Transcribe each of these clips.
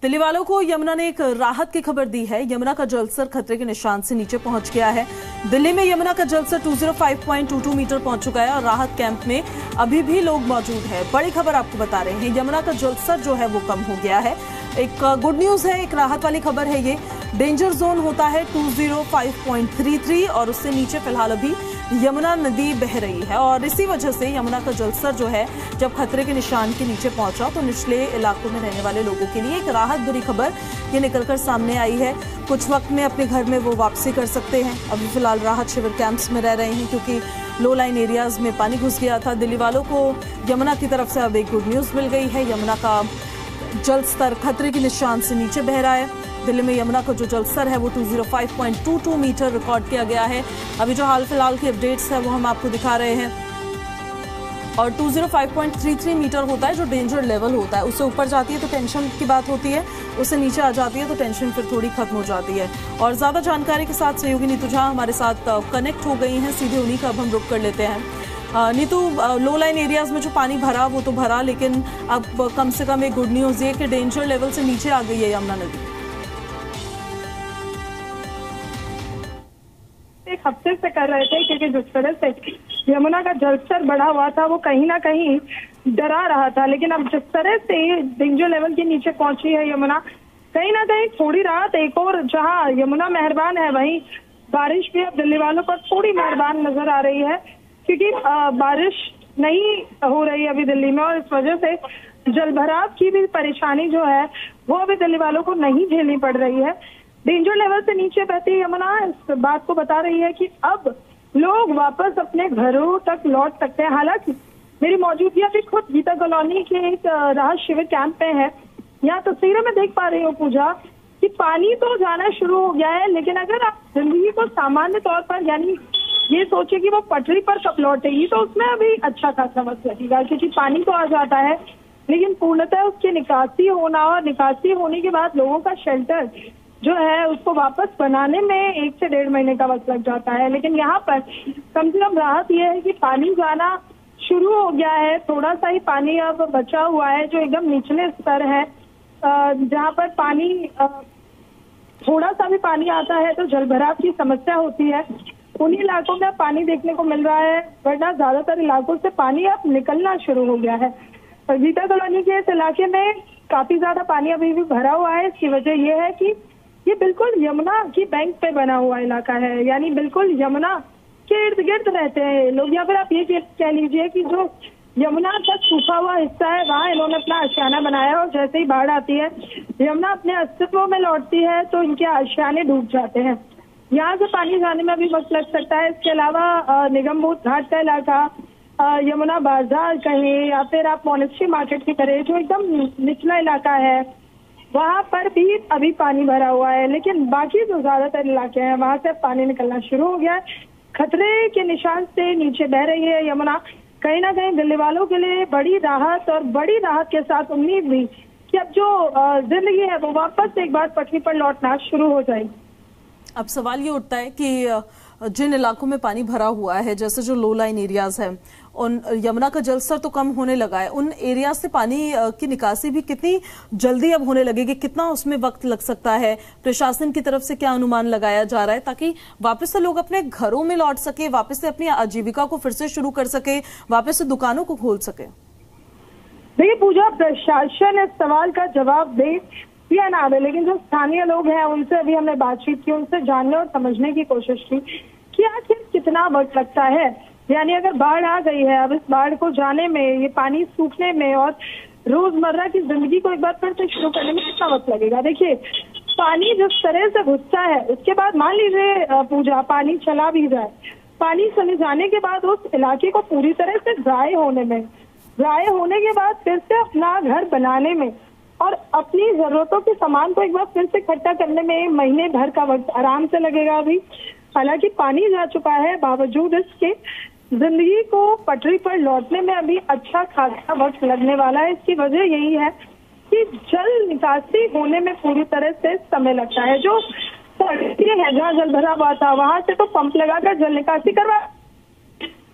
दिल्ली वालों को यमुना ने एक राहत की खबर दी है। यमुना का जलस्तर खतरे के निशान से नीचे पहुंच गया है। दिल्ली में यमुना का जलस्तर 205.22 मीटर पहुंच चुका है और राहत कैंप में अभी भी लोग मौजूद हैं। बड़ी खबर आपको बता रहे हैं, यमुना का जलस्तर जो है वो कम हो गया है। एक गुड न्यूज है, एक राहत वाली खबर है। ये डेंजर जोन होता है 205.33 और उससे नीचे फिलहाल अभी यमुना नदी बह रही है और इसी वजह से यमुना का जलस्तर जो है जब खतरे के निशान के नीचे पहुंचा तो निचले इलाकों में रहने वाले लोगों के लिए एक राहत भरी खबर ये निकलकर सामने आई है। कुछ वक्त में अपने घर में वो वापसी कर सकते हैं। अभी फिलहाल राहत शिविर कैंप्स में रह रहे हैं क्योंकि लो लाइन एरियाज में पानी घुस गया था। दिल्ली वालों को यमुना की तरफ से अब एक गुड न्यूज मिल गई है। यमुना का जल स्तर खतरे के निशान से नीचे बह रहा है। दिल्ली में यमुना का जो जल स्तर है वो 205.22 मीटर रिकॉर्ड किया गया है। अभी जो हाल फिलहाल की अपडेट्स है वो हम आपको दिखा रहे हैं और 205.33 मीटर होता है जो डेंजर लेवल होता है। उससे ऊपर जाती है तो टेंशन की बात होती है, उससे नीचे आ जाती है तो टेंशन फिर थोड़ी खत्म हो जाती है। और ज्यादा जानकारी के साथ सहयोगी नीतू झा हमारे साथ कनेक्ट हो गई हैं, सीधे उन्हीं का अब हम रुख कर लेते हैं। नीतू, लो लाइन एरियाज में जो पानी भरा वो तो भरा, लेकिन अब कम से कम एक गुड न्यूज ये कि डेंजर लेवल से नीचे आ गई है यमुना नदी। एक हफ्ते से कर रहे थे क्योंकि जिस तरह से यमुना का जलस्तर बढ़ा हुआ था वो कहीं ना कहीं डरा रहा था, लेकिन अब जिस तरह से डेंजर लेवल के नीचे पहुंची है यमुना, कहीं ना कहीं थोड़ी राहत। एक और जहां यमुना मेहरबान है वहीं बारिश भी अब दिल्ली वालों पर थोड़ी मेहरबान नजर आ रही है क्योंकि बारिश नहीं हो रही अभी दिल्ली में और इस वजह से जलभराव की भी परेशानी जो है वो अभी दिल्ली वालों को नहीं झेलनी पड़ रही है। डेंजर लेवल से नीचे बहती यमुना इस बात को बता रही है कि अब लोग वापस अपने घरों तक लौट सकते हैं। हालांकि मेरी मौजूदगी अभी खुद गीता कॉलोनी के एक राहत शिविर कैंप पे है। यहाँ तस्वीरों में देख पा रही हूँ पूजा कि पानी तो जाना शुरू हो गया है, लेकिन अगर आप जिंदगी को सामान्य तौर पर यानी ये सोचे कि वो पटरी पर कब लौटेगी तो उसमें अभी अच्छा खासा वक्त लगेगा क्योंकि पानी तो आ जाता है लेकिन पूर्णतः उसकी निकासी होना और निकासी होने के बाद लोगों का शेल्टर जो है उसको वापस बनाने में 1 से 1.5 महीने का वक्त लग जाता है। लेकिन यहाँ पर कम से कम राहत यह है कि पानी जाना शुरू हो गया है। थोड़ा सा ही पानी अब बचा हुआ है जो एकदम निचले स्तर है, जहाँ पर पानी थोड़ा सा भी पानी आता है तो जलभराव की समस्या होती है। उन्हीं इलाकों में पानी देखने को मिल रहा है, वरना ज्यादातर इलाकों से पानी अब निकलना शुरू हो गया है। गीता कॉलोनी के इस इलाके में काफी ज्यादा पानी अभी भी भरा हुआ है। इसकी वजह यह है कि ये बिल्कुल यमुना की बैंक पे बना हुआ इलाका है, यानी बिल्कुल यमुना के इर्द गिर्द रहते हैं लोग, या फिर आप ये कह लीजिए कि जो यमुना का सूखा हुआ हिस्सा है वहाँ इन्होंने अपना आशियाना बनाया और जैसे ही बाढ़ आती है यमुना अपने अस्तित्व में लौटती है तो इनके आशियाने डूब जाते हैं। यहाँ से पानी जाने में भी वक्त लग सकता है। इसके अलावा निगमबोध घाट का इलाका, यमुना बाजार कहें या फिर आप मोनेस्ट्री मार्केट की तरह जो एकदम निचला इलाका है वहाँ पर भी अभी पानी भरा हुआ है, लेकिन बाकी जो ज्यादातर इलाके हैं वहाँ से पानी निकलना शुरू हो गया है। खतरे के निशान से नीचे बह रही है यमुना। कहीं ना कहीं दिल्ली वालों के लिए बड़ी राहत और बड़ी राहत के साथ उम्मीद भी कि अब जो जिंदगी है वो वापस एक बार पटरी पर लौटना शुरू हो जाएगी। अब सवाल ये उठता है कि जिन इलाकों में पानी भरा हुआ है जैसे जो लो लाइन एरियाज है, उन यमुना का जलस्तर तो कम होने लगा है, उन एरिया से पानी की निकासी भी कितनी जल्दी अब होने लगेगी, कितना उसमें वक्त लग सकता है, प्रशासन की तरफ से क्या अनुमान लगाया जा रहा है ताकि वापस से लोग अपने घरों में लौट सके, वापस से अपनी आजीविका को फिर से शुरू कर सके, वापस से दुकानों को खोल सके? देखिए पूजा, प्रशासन इस सवाल का जवाब दे या ना दे, लेकिन जो स्थानीय लोग हैं उनसे अभी हमने बातचीत की, उनसे जानने और समझने की कोशिश की कि आखिर कितना वक्त लगता है। यानी अगर बाढ़ आ गई है, अब इस बाढ़ को जाने में, ये पानी सूखने में और रोजमर्रा की जिंदगी को एक बार फिर से शुरू करने में कितना वक्त लगेगा। देखिए पानी जिस तरह से घुसता है उसके बाद मान लीजिए पूजा पानी चला भी जाए, पानी चले जाने के बाद उस इलाके को पूरी तरह से ड्राई होने के बाद फिर से अपना घर बनाने में और अपनी जरूरतों के सामान को एक बार फिर से इकट्ठा करने में महीने भर का वक्त आराम से लगेगा। अभी हालांकि पानी जा चुका है, बावजूद इसके जिंदगी को पटरी पर लौटने में अभी अच्छा खासा वक्त लगने वाला है। इसकी वजह यही है कि जल निकासी होने में पूरी तरह से समय लगता है। जो सड़कें है जहाँ जल भरा हुआ था वहां से तो पंप लगाकर जल निकासी करवा,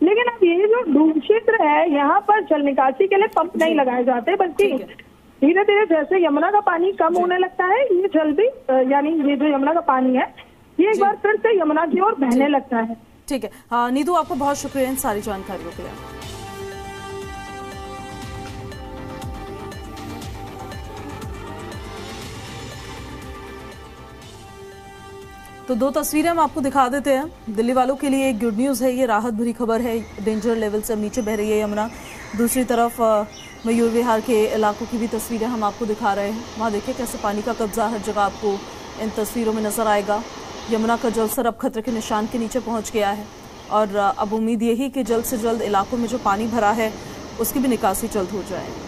लेकिन अब ये जो डूब क्षेत्र है यहाँ पर जल निकासी के लिए पंप नहीं लगाए जाते, बल्कि धीरे धीरे जैसे यमुना का पानी कम होने लगता है, ये जल भी यानी ये जो यमुना का पानी है ये एक बार फिर से यमुना की ओर बहने लगता है। ठीक है नीतू, आपको बहुत शुक्रिया इन सारी जानकारियों के लिए। तो दो तस्वीरें हम आपको दिखा देते हैं। दिल्ली वालों के लिए एक गुड न्यूज़ है, ये राहत भरी खबर है। डेंजर लेवल से अब नीचे बह रही है यमुना। दूसरी तरफ मयूर विहार के इलाकों की भी तस्वीरें हम आपको दिखा रहे हैं। वहाँ देखिए कैसे पानी का कब्जा हर जगह आपको इन तस्वीरों में नजर आएगा। यमुना का जलस्तर अब खतरे के निशान के नीचे पहुँच गया है और अब उम्मीद यही कि जल्द से जल्द इलाकों में जो पानी भरा है उसकी भी निकासी जल्द हो जाए।